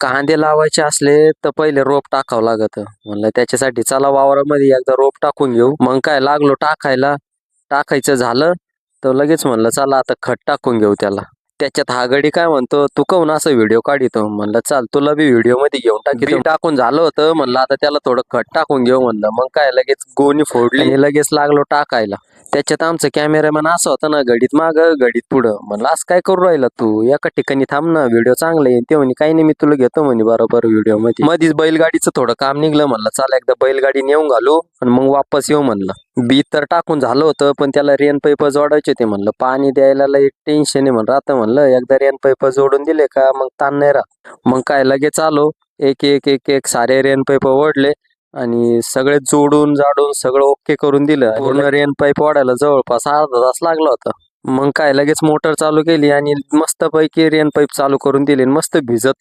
कांदे लावायचे असले तर पहिले रोप टाकावं लागत. म्हणलं त्याच्यासाठी चला वावरामध्ये एकदा रोप टाकून घेऊ. मग काय लागलो टाकायला. टाकायचं झालं तर लगेच म्हणलं चला आता खत टाकून घेऊ त्याला. त्याच्यात हा गडी काय म्हणतो, तू काहून असं व्हिडिओ काढितो. म्हणलं चाल तुला बी व्हिडिओ मध्ये घेऊन टाकी. टाकून झालं होतं, म्हणलं आता त्याला थोडं खत टाकून घेऊ म्हणलं. मग काय लगेच गोणी फोडली आणि लगेच लागलो टाकायला. त्याच्यात आमचं कॅमेरामॅन असं होता ना, घडीत माग घडीत पुढं. म्हणलं असं काय करू राहिला तू, एका ठिकाणी थांब ना, व्हिडिओ चांगला येईल. ते म्हणे काही नाही, मी तुला घेतो म्हणे बरोबर व्हिडिओ मध्ये. मधीच बैलगाडीचं थोडं काम निघलं. म्हणलं चला एकदा बैलगाडी नेऊन घालू आणि मग वापस येऊ म्हणलं. बी तर टाकून झालं होतं, पण त्याला रेन पाईप जोडायचे ते. म्हणलं पाणी द्यायला लई टेन्शन आहे म्हणलं. आता म्हणलं एकदा रेन पाईप जोडून दिले का मग ताण नाही राहत. मग काय लगेच आलो, एक एक एक एक सारे रेन पाईप ओढले आणि सगळे जोडून जाडून सगळं ओके करून दिलं. पूर्ण रेन पाईप ओढायला जवळपास अर्धा तास लागला होता. मग काय लगेच मोटर चालू केली आणि मस्त पैकी रेन पाईप चालू करून दिली. मस्त भिजत पण